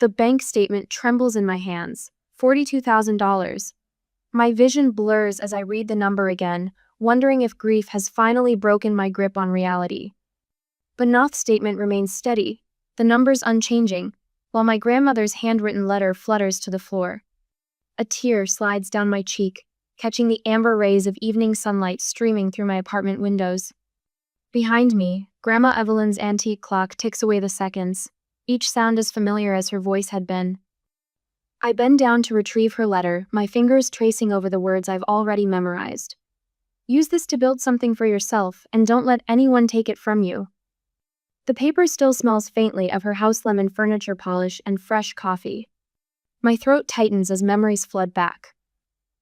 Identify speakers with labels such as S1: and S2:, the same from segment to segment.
S1: The bank statement trembles in my hands. $42,000. My vision blurs as I read the number again, wondering if grief has finally broken my grip on reality. But Noth's statement remains steady, the numbers unchanging, while my grandmother's handwritten letter flutters to the floor. A tear slides down my cheek, catching the amber rays of evening sunlight streaming through my apartment windows. Behind me, Grandma Evelyn's antique clock ticks away the seconds, each sound as familiar as her voice had been. I bend down to retrieve her letter, my fingers tracing over the words I've already memorized. Use this to build something for yourself, and don't let anyone take it from you. The paper still smells faintly of her house lemon furniture polish and fresh coffee. My throat tightens as memories flood back.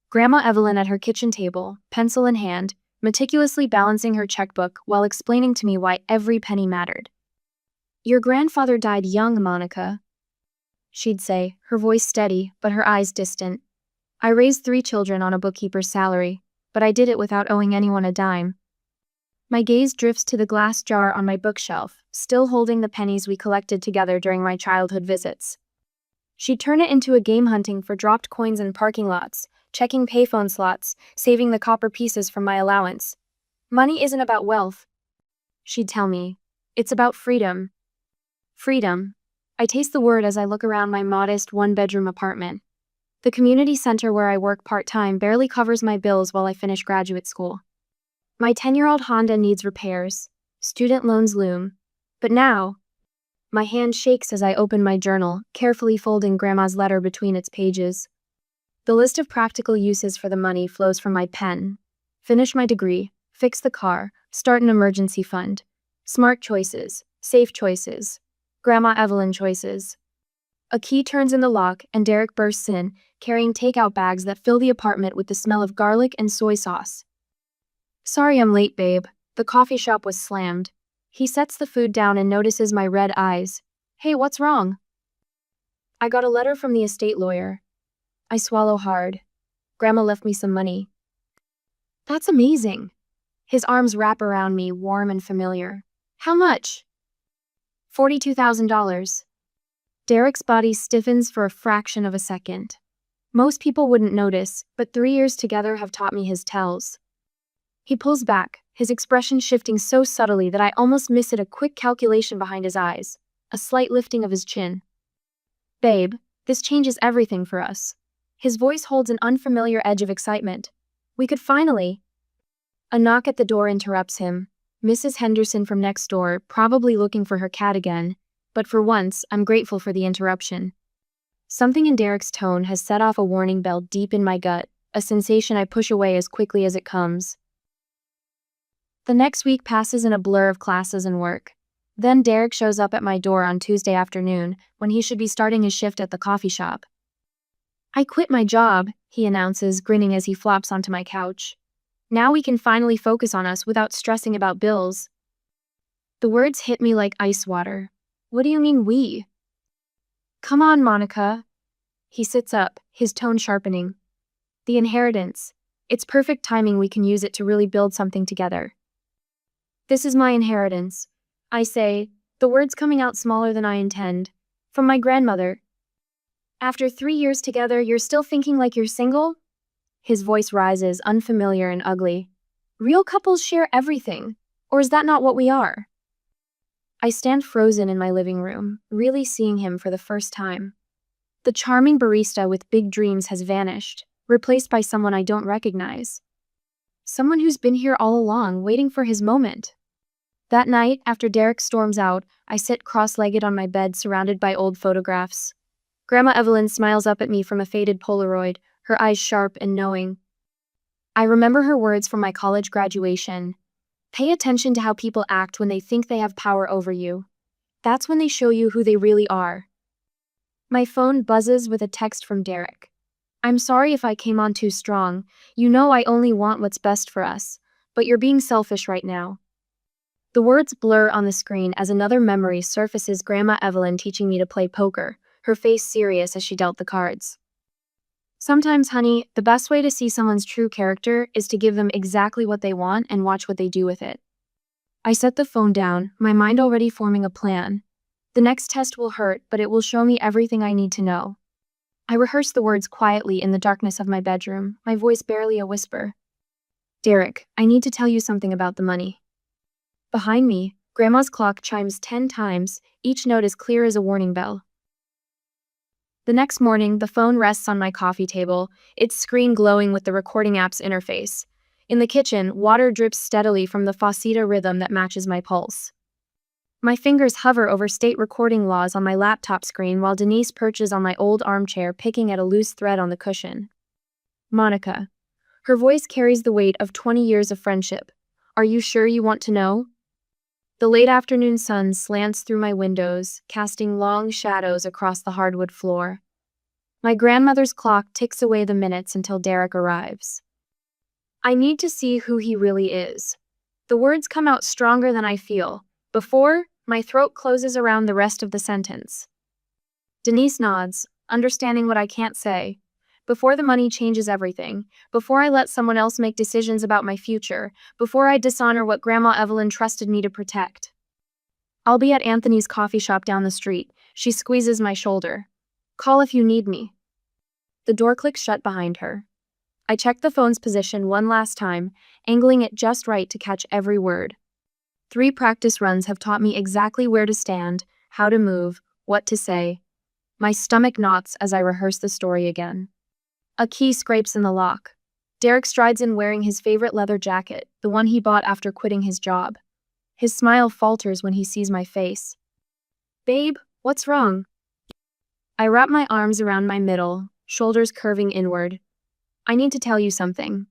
S1: Grandma Evelyn at her kitchen table, pencil in hand, meticulously balancing her checkbook while explaining to me why every penny mattered. Your grandfather died young, Monica, she'd say, her voice steady, but her eyes distant. I raised 3 children on a bookkeeper's salary, but I did it without owing anyone a dime. My gaze drifts to the glass jar on my bookshelf, still holding the pennies we collected together during my childhood visits. She'd turn it into a game hunting for dropped coins in parking lots, checking payphone slots, saving the copper pieces from my allowance. Money isn't about wealth, she'd tell me. It's about freedom. Freedom. I taste the word as I look around my modest one-bedroom apartment. The community center where I work part-time barely covers my bills while I finish graduate school. My 10-year-old Honda needs repairs. Student loans loom. But now, my hand shakes as I open my journal, carefully folding Grandma's letter between its pages. The list of practical uses for the money flows from my pen. Finish my degree, fix the car, start an emergency fund. Smart choices, safe choices, Grandma Evelyn choices. A key turns in the lock and Derek bursts in, carrying takeout bags that fill the apartment with the smell of garlic and soy sauce. Sorry I'm late, babe. The coffee shop was slammed. He sets the food down and notices my red eyes. Hey, what's wrong? I got a letter from the estate lawyer. I swallow hard. Grandma left me some money. That's amazing. His arms wrap around me, warm and familiar. How much? $42,000. Derek's body stiffens for a fraction of a second. Most people wouldn't notice, but 3 years together have taught me his tells. He pulls back, his expression shifting so subtly that I almost miss it, a quick calculation behind his eyes, a slight lifting of his chin. Babe, this changes everything for us. His voice holds an unfamiliar edge of excitement. We could finally... A knock at the door interrupts him. Mrs. Henderson from next door, probably looking for her cat again, but for once, I'm grateful for the interruption. Something in Derek's tone has set off a warning bell deep in my gut, a sensation I push away as quickly as it comes. The next week passes in a blur of classes and work. Then Derek shows up at my door on Tuesday afternoon, when he should be starting his shift at the coffee shop. I quit my job, he announces, grinning as he flops onto my couch. Now we can finally focus on us without stressing about bills. The words hit me like ice water. What do you mean we? Come on, Monica. He sits up, his tone sharpening. The inheritance. It's perfect timing, we can use it to really build something together. This is my inheritance, I say, the words coming out smaller than I intend. From my grandmother. After 3 years together, you're still thinking like you're single? His voice rises, unfamiliar and ugly. Real couples share everything, or is that not what we are? I stand frozen in my living room, really seeing him for the first time. The charming barista with big dreams has vanished, replaced by someone I don't recognize. Someone who's been here all along, waiting for his moment. That night, after Derek storms out, I sit cross-legged on my bed surrounded by old photographs. Grandma Evelyn smiles up at me from a faded Polaroid, her eyes sharp and knowing. I remember her words from my college graduation. Pay attention to how people act when they think they have power over you. That's when they show you who they really are. My phone buzzes with a text from Derek. I'm sorry if I came on too strong. You know I only want what's best for us, but you're being selfish right now. The words blur on the screen as another memory surfaces, Grandma Evelyn teaching me to play poker, her face serious as she dealt the cards. Sometimes, honey, the best way to see someone's true character is to give them exactly what they want and watch what they do with it. I set the phone down, my mind already forming a plan. The next test will hurt, but it will show me everything I need to know. I rehearsed the words quietly in the darkness of my bedroom, my voice barely a whisper. Derek, I need to tell you something about the money. Behind me, Grandma's clock chimes 10 times, each note as clear as a warning bell. The next morning, the phone rests on my coffee table, its screen glowing with the recording app's interface. In the kitchen, water drips steadily from the fauceta rhythm that matches my pulse. My fingers hover over state recording laws on my laptop screen while Denise perches on my old armchair picking at a loose thread on the cushion. Monica. Her voice carries the weight of 20 years of friendship. Are you sure you want to know? The late afternoon sun slants through my windows, casting long shadows across the hardwood floor. My grandmother's clock ticks away the minutes until Derek arrives. I need to see who he really is. The words come out stronger than I feel. Before, my throat closes around the rest of the sentence. Denise nods, understanding what I can't say. Before the money changes everything, before I let someone else make decisions about my future, before I dishonor what Grandma Evelyn trusted me to protect. I'll be at Anthony's coffee shop down the street. She squeezes my shoulder. Call if you need me. The door clicks shut behind her. I check the phone's position one last time, angling it just right to catch every word. 3 practice runs have taught me exactly where to stand, how to move, what to say. My stomach knots as I rehearse the story again. A key scrapes in the lock. Derek strides in wearing his favorite leather jacket, the one he bought after quitting his job. His smile falters when he sees my face. Babe, what's wrong? I wrap my arms around my middle, shoulders curving inward. I need to tell you something.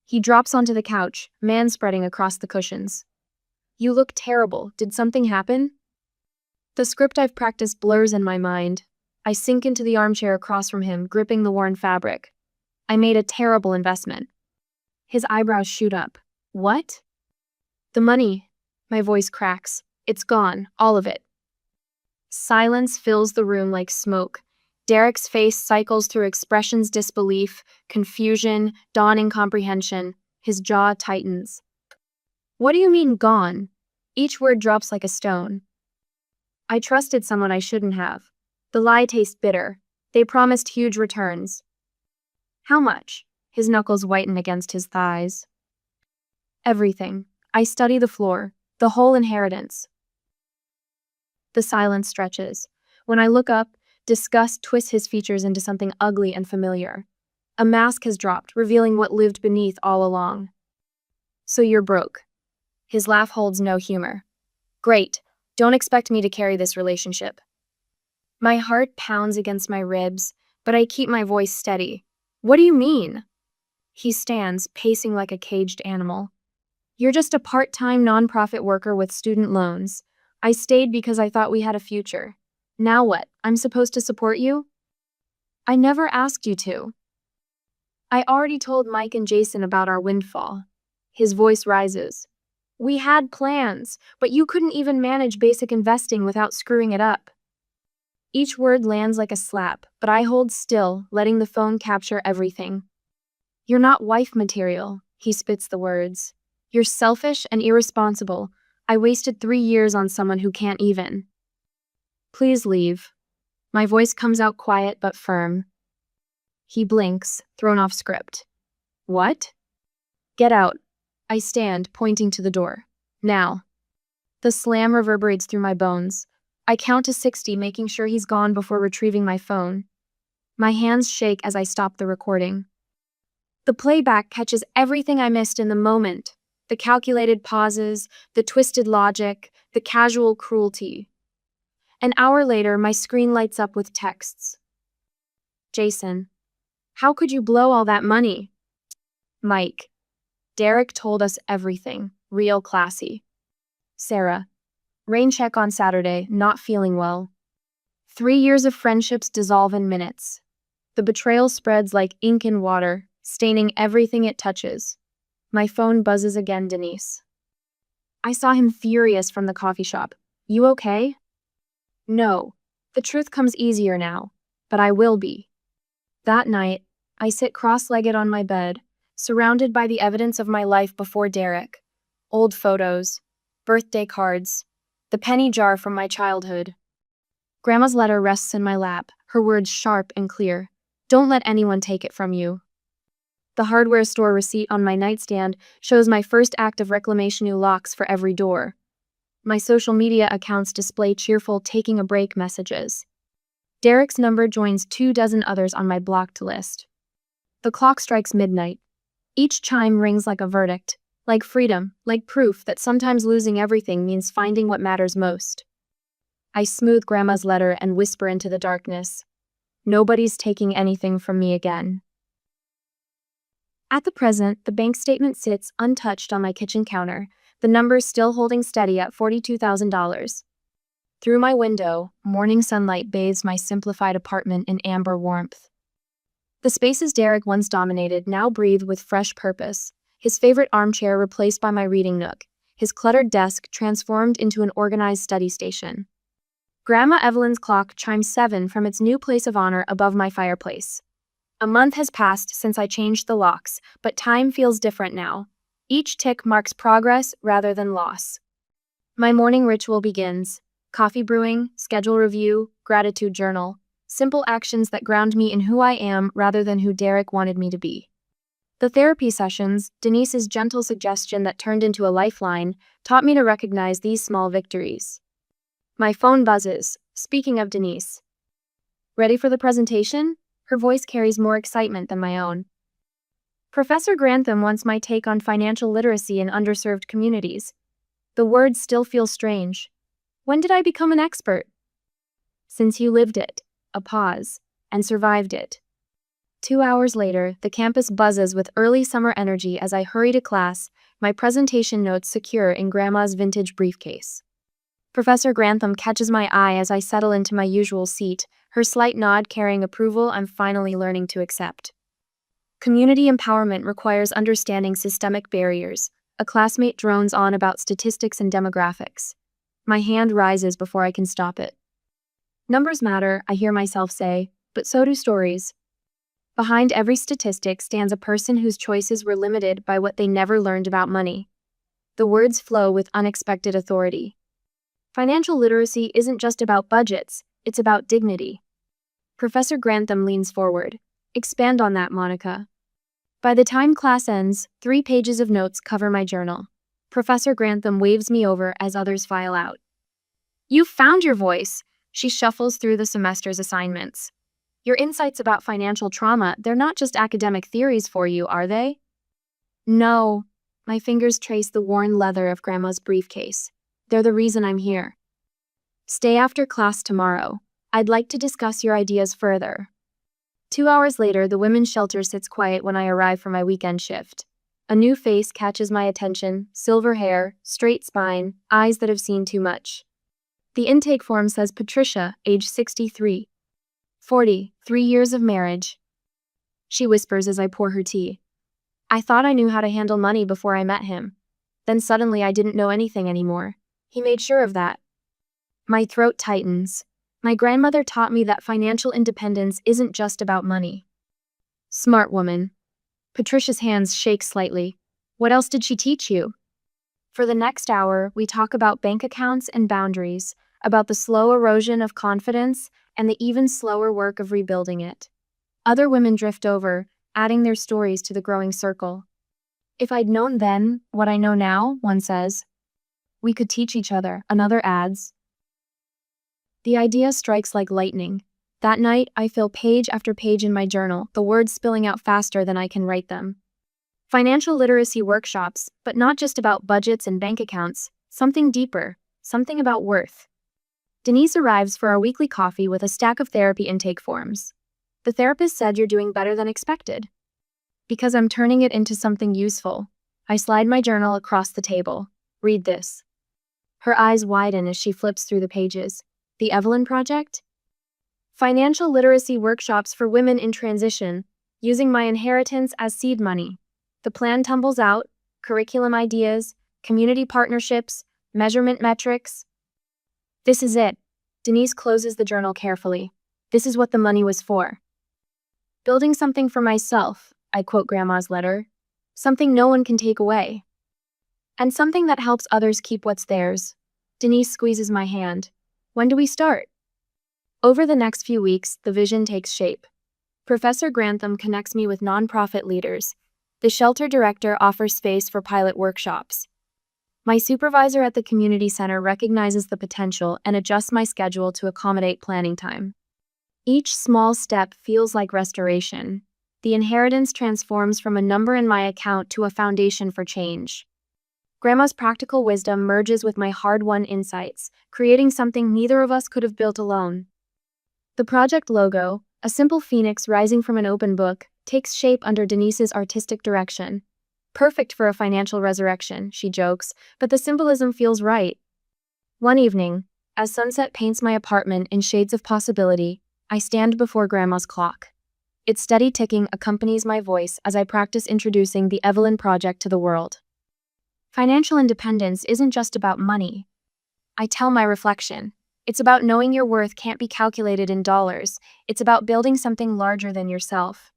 S1: He drops onto the couch, manspreading across the cushions. You look terrible. Did something happen? The script I've practiced blurs in my mind. I sink into the armchair across from him, gripping the worn fabric. I made a terrible investment. His eyebrows shoot up. What? The money. My voice cracks. It's gone, all of it. Silence fills the room like smoke. Derek's face cycles through expressions: disbelief, confusion, dawning comprehension. His jaw tightens. What do you mean, gone? Each word drops like a stone. I trusted someone I shouldn't have. The lie tastes bitter. They promised huge returns. How much? His knuckles whiten against his thighs. Everything. I study the floor, the whole inheritance. The silence stretches. When I look up, disgust twists his features into something ugly and familiar. A mask has dropped, revealing what lived beneath all along. So you're broke. His laugh holds no humor. Great. Don't expect me to carry this relationship. My heart pounds against my ribs, but I keep my voice steady. What do you mean? He stands, pacing like a caged animal. You're just a part-time nonprofit worker with student loans. I stayed because I thought we had a future. Now what? I'm supposed to support you? I never asked you to. I already told Mike and Jason about our windfall. His voice rises. We had plans, but you couldn't even manage basic investing without screwing it up. Each word lands like a slap, but I hold still, letting the phone capture everything. You're not wife material, he spits the words. You're selfish and irresponsible. I wasted 3 years on someone who can't even. Please leave. My voice comes out quiet but firm. He blinks, thrown off script. What? Get out. I stand, pointing to the door. Now. The slam reverberates through my bones. I count to 60, making sure he's gone before retrieving my phone. My hands shake as I stop the recording. The playback catches everything I missed in the moment. The calculated pauses, the twisted logic, the casual cruelty. An hour later, my screen lights up with texts. Jason, how could you blow all that money? Mike, Derek told us everything, real classy. Sarah, rain check on Saturday, not feeling well. 3 years of friendships dissolve in minutes. The betrayal spreads like ink in water, staining everything it touches. My phone buzzes again, Denise. I saw him furious from the coffee shop. You okay? No. The truth comes easier now, but I will be. That night, I sit cross-legged on my bed, surrounded by the evidence of my life before Derek. Old photos, birthday cards, The penny jar from my childhood. Grandma's letter rests in my lap, her words sharp and clear. Don't let anyone take it from you. The hardware store receipt on my nightstand shows my first act of reclamation: new locks for every door. My social media accounts display cheerful taking a break messages. Derek's number joins 24 others on my blocked list. The clock strikes midnight. Each chime rings like a verdict, like freedom, like proof that sometimes losing everything means finding what matters most. I smooth Grandma's letter and whisper into the darkness. Nobody's taking anything from me again. At the present, the bank statement sits untouched on my kitchen counter, the numbers still holding steady at $42,000. Through my window, morning sunlight bathes my simplified apartment in amber warmth. The spaces Derek once dominated now breathe with fresh purpose, his favorite armchair replaced by my reading nook, his cluttered desk transformed into an organized study station. Grandma Evelyn's clock chimes 7 from its new place of honor above my fireplace. A month has passed since I changed the locks, but time feels different now. Each tick marks progress rather than loss. My morning ritual begins. Coffee brewing, schedule review, gratitude journal. Simple actions that ground me in who I am rather than who Derek wanted me to be. The therapy sessions, Denise's gentle suggestion that turned into a lifeline, taught me to recognize these small victories. My phone buzzes. Speaking of Denise. Ready for the presentation? Her voice carries more excitement than my own. Professor Grantham wants my take on financial literacy in underserved communities. The words still feel strange. When did I become an expert? Since you lived it. A pause. And survived it. 2 hours later, the campus buzzes with early summer energy as I hurry to class, my presentation notes secure in Grandma's vintage briefcase. Professor Grantham catches my eye as I settle into my usual seat, her slight nod carrying approval I'm finally learning to accept. Community empowerment requires understanding systemic barriers. A classmate drones on about statistics and demographics. My hand rises before I can stop it. Numbers matter, I hear myself say, but so do stories. Behind every statistic stands a person whose choices were limited by what they never learned about money. The words flow with unexpected authority. Financial literacy isn't just about budgets, it's about dignity. Professor Grantham leans forward. Expand on that, Monica. By the time class ends, 3 pages of notes cover my journal. Professor Grantham waves me over as others file out. You found your voice. She shuffles through the semester's assignments. Your insights about financial trauma, they're not just academic theories for you, are they? No. My fingers trace the worn leather of Grandma's briefcase. They're the reason I'm here. Stay after class tomorrow. I'd like to discuss your ideas further. 2 hours later, the women's shelter sits quiet when I arrive for my weekend shift. A new face catches my attention, silver hair, straight spine, eyes that have seen too much. The intake form says Patricia, age 63. 40, 3 years of marriage. She whispers as I pour her tea. I thought I knew how to handle money before I met him. Then suddenly I didn't know anything anymore. He made sure of that. My throat tightens. My grandmother taught me that financial independence isn't just about money. Smart woman. Patricia's hands shake slightly. What else did she teach you? For the next hour, we talk about bank accounts and boundaries, about the slow erosion of confidence and the even slower work of rebuilding it. Other women drift over, adding their stories to the growing circle. If I'd known then what I know now, one says. We could teach each other, another adds. The idea strikes like lightning. That night, I fill page after page in my journal, the words spilling out faster than I can write them. Financial literacy workshops, but not just about budgets and bank accounts, something deeper, something about worth. Denise arrives for our weekly coffee with a stack of therapy intake forms. The therapist said you're doing better than expected. Because I'm turning it into something useful. I slide my journal across the table. Read this. Her eyes widen as she flips through the pages. The Evelyn Project? Financial literacy workshops for women in transition, using my inheritance as seed money. The plan tumbles out, curriculum ideas, community partnerships, measurement metrics. This is it. Denise closes the journal carefully. This is what the money was for. Building something for myself, I quote Grandma's letter. Something no one can take away. And something that helps others keep what's theirs. Denise squeezes my hand. When do we start? Over the next few weeks, the vision takes shape. Professor Grantham connects me with nonprofit leaders. The shelter director offers space for pilot workshops. My supervisor at the community center recognizes the potential and adjusts my schedule to accommodate planning time. Each small step feels like restoration. The inheritance transforms from a number in my account to a foundation for change. Grandma's practical wisdom merges with my hard-won insights, creating something neither of us could have built alone. The project logo, a simple phoenix rising from an open book, takes shape under Denise's artistic direction. Perfect for a financial resurrection, she jokes, but the symbolism feels right. One evening, as sunset paints my apartment in shades of possibility, I stand before Grandma's clock. Its steady ticking accompanies my voice as I practice introducing the Evelyn Project to the world. Financial independence isn't just about money. I tell my reflection. It's about knowing your worth can't be calculated in dollars. It's about building something larger than yourself.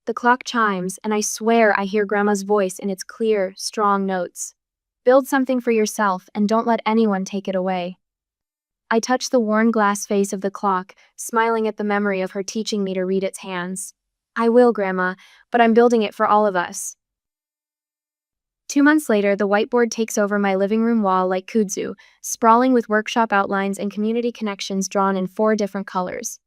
S1: The clock chimes, and I swear I hear Grandma's voice in its clear, strong notes. Build something for yourself and don't let anyone take it away. I touch the worn glass face of the clock, smiling at the memory of her teaching me to read its hands. I will, Grandma, but I'm building it for all of us. 2 months later, the whiteboard takes over my living room wall like kudzu, sprawling with workshop outlines and community connections drawn in 4 different colors.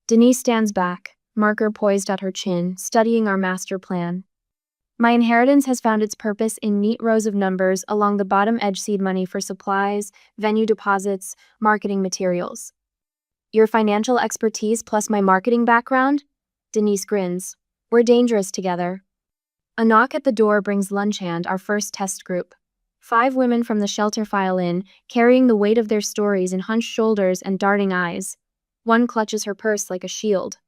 S1: Denise stands back, marker poised at her chin, studying our master plan. My inheritance has found its purpose in neat rows of numbers along the bottom edge: seed money for supplies, venue deposits, marketing materials. Your financial expertise plus my marketing background? Denise grins. We're dangerous together. A knock at the door brings Lunchhand, our first test group. 5 women from the shelter file in, carrying the weight of their stories in hunched shoulders and darting eyes. One clutches her purse like a shield.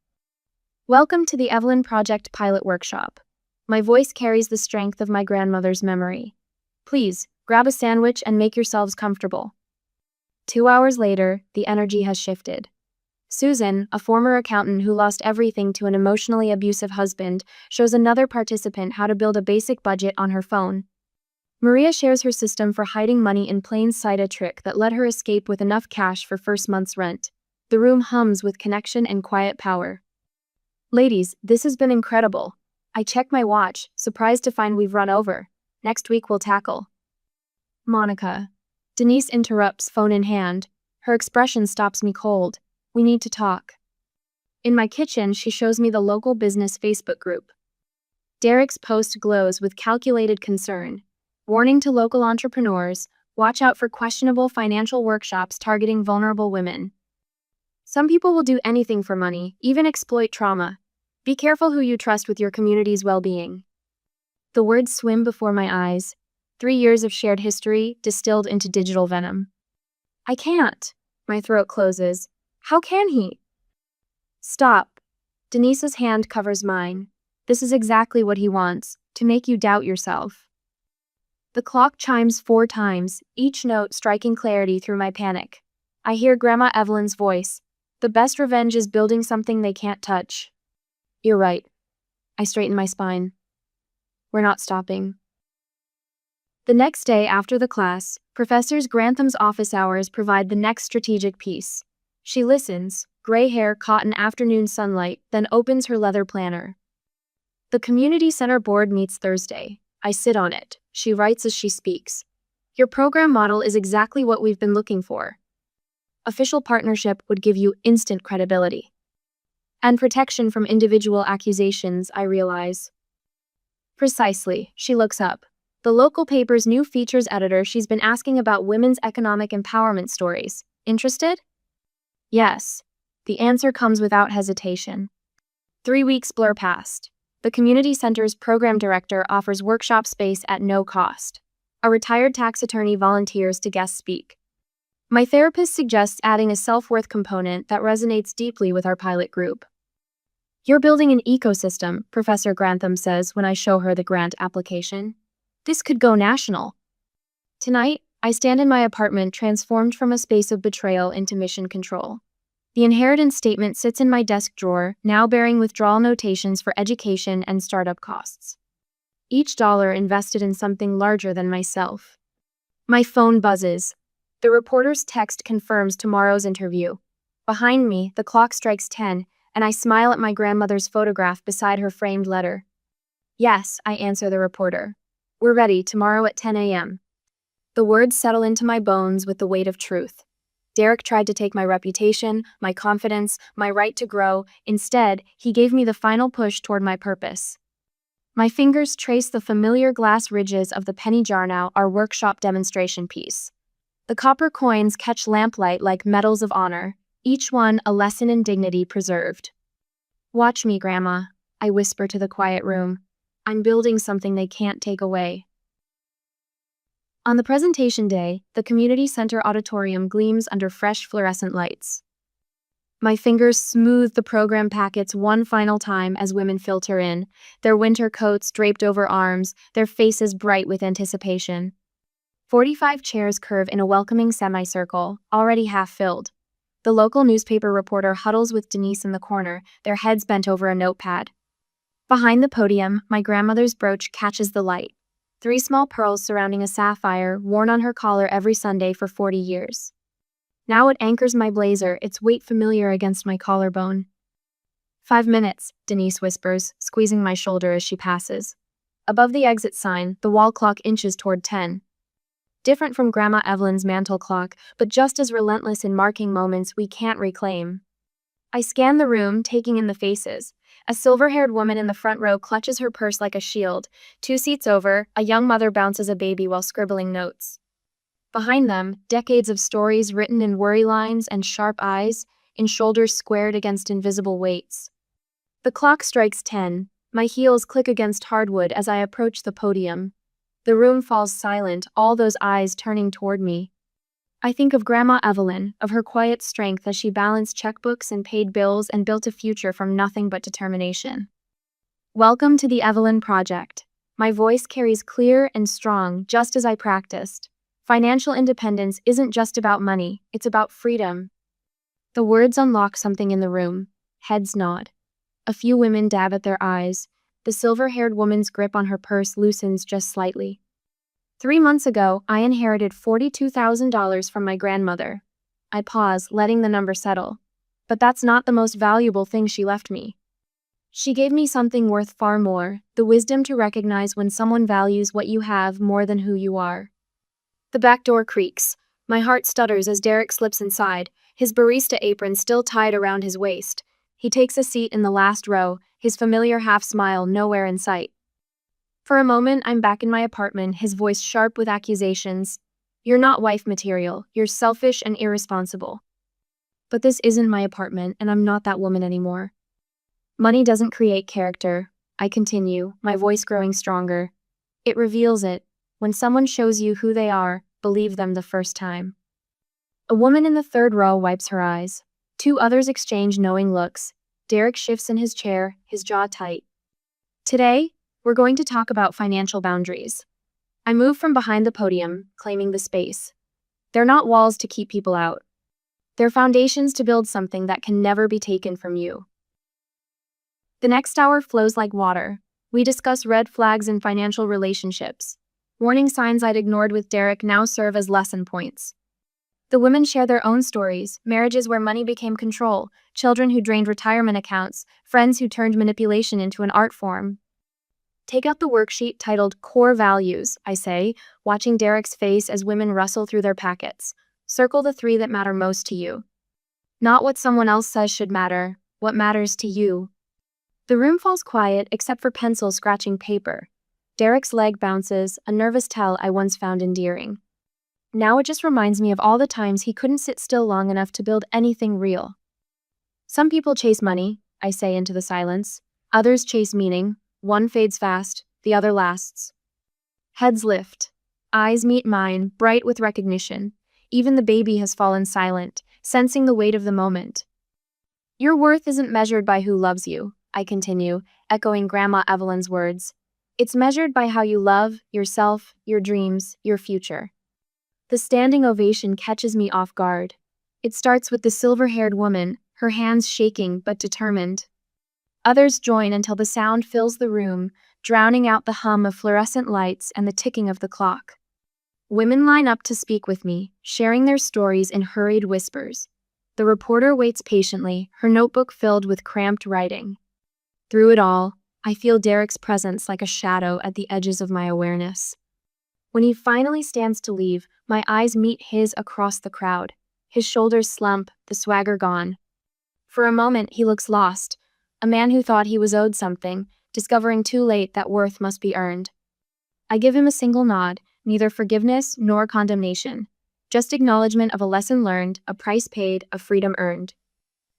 S1: Welcome to the Evelyn Project Pilot Workshop. My voice carries the strength of my grandmother's memory. Please, grab a sandwich and make yourselves comfortable. 2 hours later, the energy has shifted. Susan, a former accountant who lost everything to an emotionally abusive husband, shows another participant how to build a basic budget on her phone. Maria shares her system for hiding money in plain sight, a trick that let her escape with enough cash for first month's rent. The room hums with connection and quiet power. Ladies, this has been incredible. I check my watch, surprised to find we've run over. Next week we'll tackle. Monica. Denise interrupts, phone in hand. Her expression stops me cold. We need to talk. In my kitchen, she shows me the local business Facebook group. Derek's post glows with calculated concern. Warning to local entrepreneurs, watch out for questionable financial workshops targeting vulnerable women. Some people will do anything for money, even exploit trauma. Be careful who you trust with your community's well-being. The words swim before my eyes. 3 years of shared history distilled into digital venom. I can't. My throat closes. How can he? Stop. Denise's hand covers mine. This is exactly what he wants, to make you doubt yourself. The clock chimes 4 times, each note striking clarity through my panic. I hear Grandma Evelyn's voice. The best revenge is building something they can't touch. You're right. I straighten my spine. We're not stopping. The next day after the class, Professor Grantham's office hours provide the next strategic piece. She listens, gray hair caught in afternoon sunlight, then opens her leather planner. The community center board meets Thursday. I sit on it. She writes as she speaks. Your program model is exactly what we've been looking for. Official partnership would give you instant credibility. And protection from individual accusations, I realize. Precisely, she looks up. The local paper's new features editor, she's been asking about women's economic empowerment stories. Interested? Yes. The answer comes without hesitation. 3 weeks blur past. The community center's program director offers workshop space at no cost. A retired tax attorney volunteers to guest speak. My therapist suggests adding a self-worth component that resonates deeply with our pilot group. You're building an ecosystem, Professor Grantham says when I show her the grant application. This could go national. Tonight, I stand in my apartment transformed from a space of betrayal into mission control. The inheritance statement sits in my desk drawer, now bearing withdrawal notations for education and startup costs. Each dollar invested in something larger than myself. My phone buzzes. The reporter's text confirms tomorrow's interview. Behind me, the clock strikes 10, and I smile at my grandmother's photograph beside her framed letter. Yes, I answer the reporter. We're ready tomorrow at 10 a.m. The words settle into my bones with the weight of truth. Derek tried to take my reputation, my confidence, my right to grow. Instead, he gave me the final push toward my purpose. My fingers trace the familiar glass ridges of the penny jar now, our workshop demonstration piece. The copper coins catch lamplight like medals of honor, each one a lesson in dignity preserved. Watch me, Grandma, I whisper to the quiet room. I'm building something they can't take away. On the presentation day, the community center auditorium gleams under fresh fluorescent lights. My fingers smooth the program packets one final time as women filter in, their winter coats draped over arms, their faces bright with anticipation. 45 chairs curve in a welcoming semicircle, already half filled. The local newspaper reporter huddles with Denise in the corner, their heads bent over a notepad. Behind the podium, my grandmother's brooch catches the light. 3 small pearls surrounding a sapphire, worn on her collar every Sunday for 40 years. Now it anchors my blazer, its weight familiar against my collarbone. 5 minutes, Denise whispers, squeezing my shoulder as she passes. Above the exit sign, the wall clock inches toward 10. Different from Grandma Evelyn's mantle clock, but just as relentless in marking moments we can't reclaim. I scan the room, taking in the faces. A silver-haired woman in the front row clutches her purse like a shield. 2 seats over, a young mother bounces a baby while scribbling notes. Behind them, decades of stories written in worry lines and sharp eyes, in shoulders squared against invisible weights. The clock strikes 10. My heels click against hardwood as I approach the podium. The room falls silent, all those eyes turning toward me. I think of Grandma Evelyn, of her quiet strength as she balanced checkbooks and paid bills and built a future from nothing but determination. Welcome to the Evelyn Project. My voice carries clear and strong, just as I practiced. Financial independence isn't just about money, it's about freedom. The words unlock something in the room. Heads nod. A few women dab at their eyes. The silver-haired woman's grip on her purse loosens just slightly. 3 months ago, I inherited $42,000 from my grandmother. I pause, letting the number settle. But that's not the most valuable thing she left me. She gave me something worth far more, the wisdom to recognize when someone values what you have more than who you are. The back door creaks. My heart stutters as Derek slips inside, his barista apron still tied around his waist. He takes a seat in the last row, his familiar half-smile nowhere in sight. For a moment, I'm back in my apartment, his voice sharp with accusations. You're not wife material, you're selfish and irresponsible. But this isn't my apartment, and I'm not that woman anymore. Money doesn't create character, I continue, my voice growing stronger. It reveals it. When someone shows you who they are, believe them the first time. A woman in the third row wipes her eyes. 2 others exchange knowing looks. Derek shifts in his chair, his jaw tight. Today, we're going to talk about financial boundaries. I move from behind the podium, claiming the space. They're not walls to keep people out. They're foundations to build something that can never be taken from you. The next hour flows like water. We discuss red flags in financial relationships. Warning signs I'd ignored with Derek now serve as lesson points. The women share their own stories, marriages where money became control, children who drained retirement accounts, friends who turned manipulation into an art form. Take out the worksheet titled Core Values, I say, watching Derek's face as women rustle through their packets. Circle the 3 that matter most to you. Not what someone else says should matter, what matters to you. The room falls quiet except for pencils scratching paper. Derek's leg bounces, a nervous tell I once found endearing. Now it just reminds me of all the times he couldn't sit still long enough to build anything real. Some people chase money, I say into the silence. Others chase meaning. One fades fast, the other lasts. Heads lift. Eyes meet mine, bright with recognition. Even the baby has fallen silent, sensing the weight of the moment. Your worth isn't measured by who loves you, I continue, echoing Grandma Evelyn's words. It's measured by how you love yourself, your dreams, your future. The standing ovation catches me off guard. It starts with the silver-haired woman, her hands shaking but determined. Others join until the sound fills the room, drowning out the hum of fluorescent lights and the ticking of the clock. Women line up to speak with me, sharing their stories in hurried whispers. The reporter waits patiently, her notebook filled with cramped writing. Through it all, I feel Derek's presence like a shadow at the edges of my awareness. When he finally stands to leave, my eyes meet his across the crowd. His shoulders slump, the swagger gone. For a moment, he looks lost, a man who thought he was owed something, discovering too late that worth must be earned. I give him a single nod, neither forgiveness nor condemnation, just acknowledgement of a lesson learned, a price paid, a freedom earned.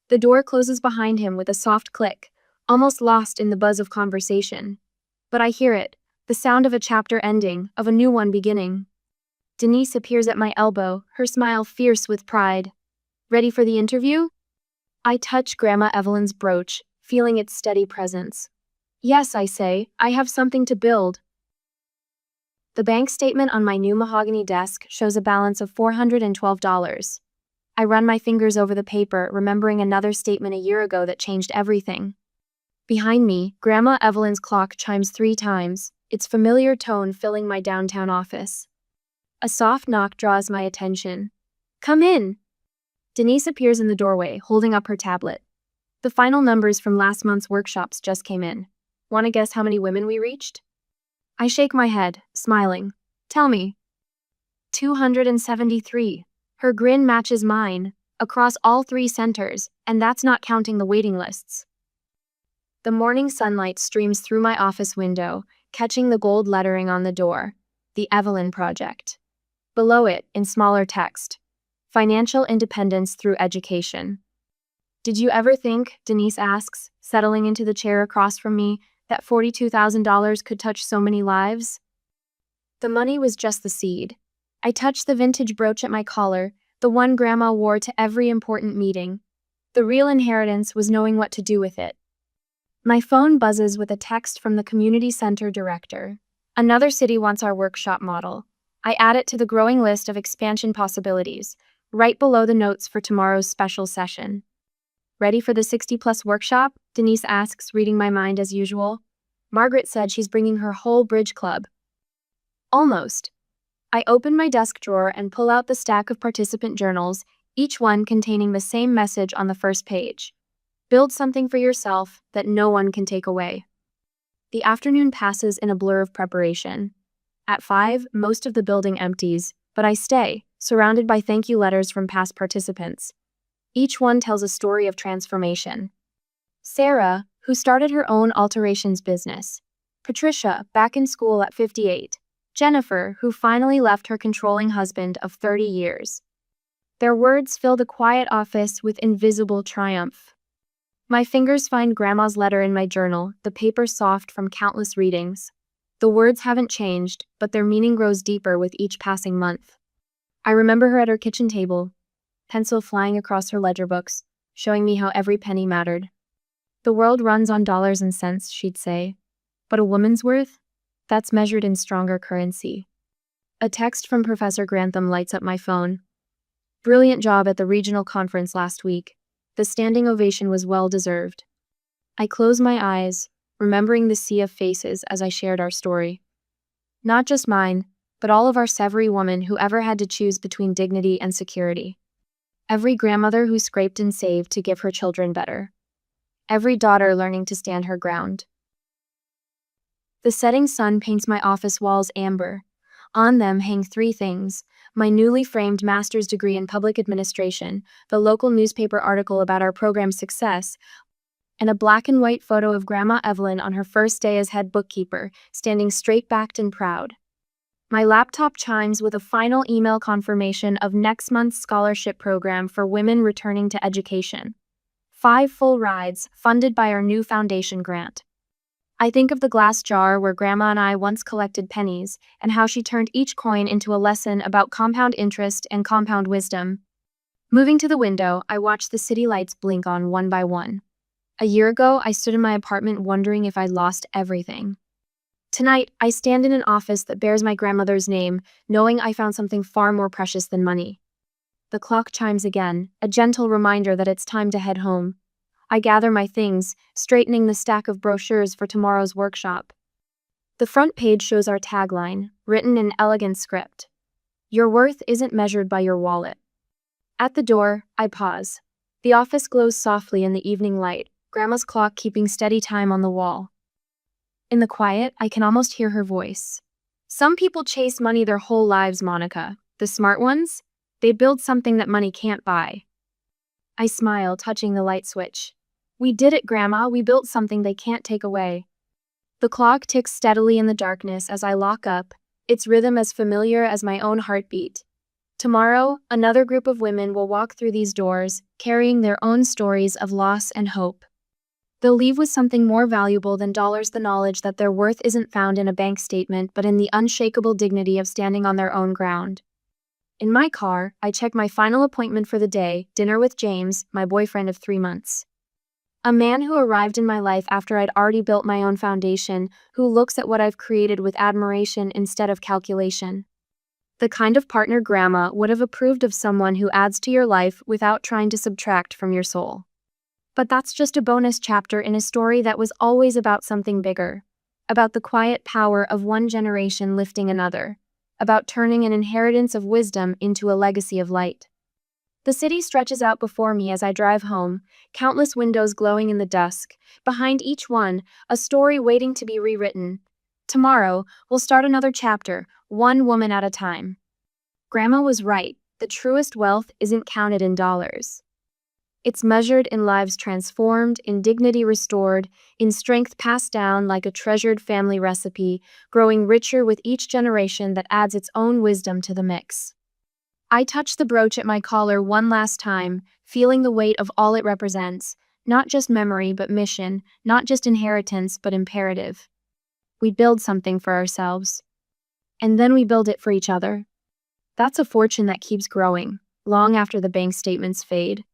S1: The door closes behind him with a soft click, almost lost in the buzz of conversation. But I hear it, the sound of a chapter ending, of a new one beginning. Denise appears at my elbow, her smile fierce with pride. Ready for the interview? I touch Grandma Evelyn's brooch, feeling its steady presence. Yes, I say, I have something to build. The bank statement on my new mahogany desk shows a balance of $412. I run my fingers over the paper, remembering another statement a year ago that changed everything. Behind me, Grandma Evelyn's clock chimes 3 times, its familiar tone filling my downtown office. A soft knock draws my attention. Come in! Denise appears in the doorway, holding up her tablet. The final numbers from last month's workshops just came in. Want to guess how many women we reached? I shake my head, smiling. Tell me. 273. Her grin matches mine, across all 3 centers, and that's not counting the waiting lists. The morning sunlight streams through my office window, catching the gold lettering on the door, the Evelyn Project. Below it, in smaller text, Financial Independence Through Education. Did you ever think, Denise asks, settling into the chair across from me, that $42,000 could touch so many lives? The money was just the seed. I touched the vintage brooch at my collar, the one Grandma wore to every important meeting. The real inheritance was knowing what to do with it. My phone buzzes with a text from the community center director. Another city wants our workshop model. I add it to the growing list of expansion possibilities, right below the notes for tomorrow's special session. Ready for the 60-plus workshop? Denise asks, reading my mind as usual. Margaret said she's bringing her whole bridge club. Almost. I open my desk drawer and pull out the stack of participant journals, each one containing the same message on the first page. Build something for yourself that no one can take away. The afternoon passes in a blur of preparation. At 5, most of the building empties, but I stay, surrounded by thank you letters from past participants. Each one tells a story of transformation. Sarah, who started her own alterations business. Patricia, back in school at 58. Jennifer, who finally left her controlling husband of 30 years. Their words fill the quiet office with invisible triumph. My fingers find Grandma's letter in my journal, the paper soft from countless readings. The words haven't changed, but their meaning grows deeper with each passing month. I remember her at her kitchen table, pencil flying across her ledger books, showing me how every penny mattered. The world runs on dollars and cents, she'd say. But a woman's worth? That's measured in stronger currency. A text from Professor Grantham lights up my phone. Brilliant job at the regional conference last week. The standing ovation was well-deserved. I close my eyes, remembering the sea of faces as I shared our story. Not just mine, but all of our every woman who ever had to choose between dignity and security. Every grandmother who scraped and saved to give her children better. Every daughter learning to stand her ground. The setting sun paints my office walls amber. On them hang 3 things: my newly framed master's degree in public administration, the local newspaper article about our program's success, and a black and white photo of Grandma Evelyn on her first day as head bookkeeper, standing straight-backed and proud. My laptop chimes with a final email confirmation of next month's scholarship program for women returning to education. 5 full rides, funded by our new foundation grant. I think of the glass jar where Grandma and I once collected pennies, and how she turned each coin into a lesson about compound interest and compound wisdom. Moving to the window, I watch the city lights blink on one by one. A year ago, I stood in my apartment wondering if I'd lost everything. Tonight, I stand in an office that bears my grandmother's name, knowing I found something far more precious than money. The clock chimes again, a gentle reminder that it's time to head home. I gather my things, straightening the stack of brochures for tomorrow's workshop. The front page shows our tagline, written in elegant script. Your worth isn't measured by your wallet. At the door, I pause. The office glows softly in the evening light, Grandma's clock keeping steady time on the wall. In the quiet, I can almost hear her voice. Some people chase money their whole lives, Monica. The smart ones? They build something that money can't buy. I smile, touching the light switch. We did it, Grandma. We built something they can't take away. The clock ticks steadily in the darkness as I lock up, its rhythm as familiar as my own heartbeat. Tomorrow, another group of women will walk through these doors, carrying their own stories of loss and hope. They'll leave with something more valuable than dollars, the knowledge that their worth isn't found in a bank statement but in the unshakable dignity of standing on their own ground. In my car, I check my final appointment for the day, dinner with James, my boyfriend of 3 months. A man who arrived in my life after I'd already built my own foundation, who looks at what I've created with admiration instead of calculation. The kind of partner Grandma would have approved of, someone who adds to your life without trying to subtract from your soul. But that's just a bonus chapter in a story that was always about something bigger. About the quiet power of one generation lifting another. About turning an inheritance of wisdom into a legacy of light. The city stretches out before me as I drive home, countless windows glowing in the dusk, behind each one, a story waiting to be rewritten. Tomorrow, we'll start another chapter, one woman at a time. Grandma was right, the truest wealth isn't counted in dollars. It's measured in lives transformed, in dignity restored, in strength passed down like a treasured family recipe, growing richer with each generation that adds its own wisdom to the mix. I touch the brooch at my collar one last time, feeling the weight of all it represents, not just memory but mission, not just inheritance but imperative. We build something for ourselves. And then we build it for each other. That's a fortune that keeps growing, long after the bank statements fade.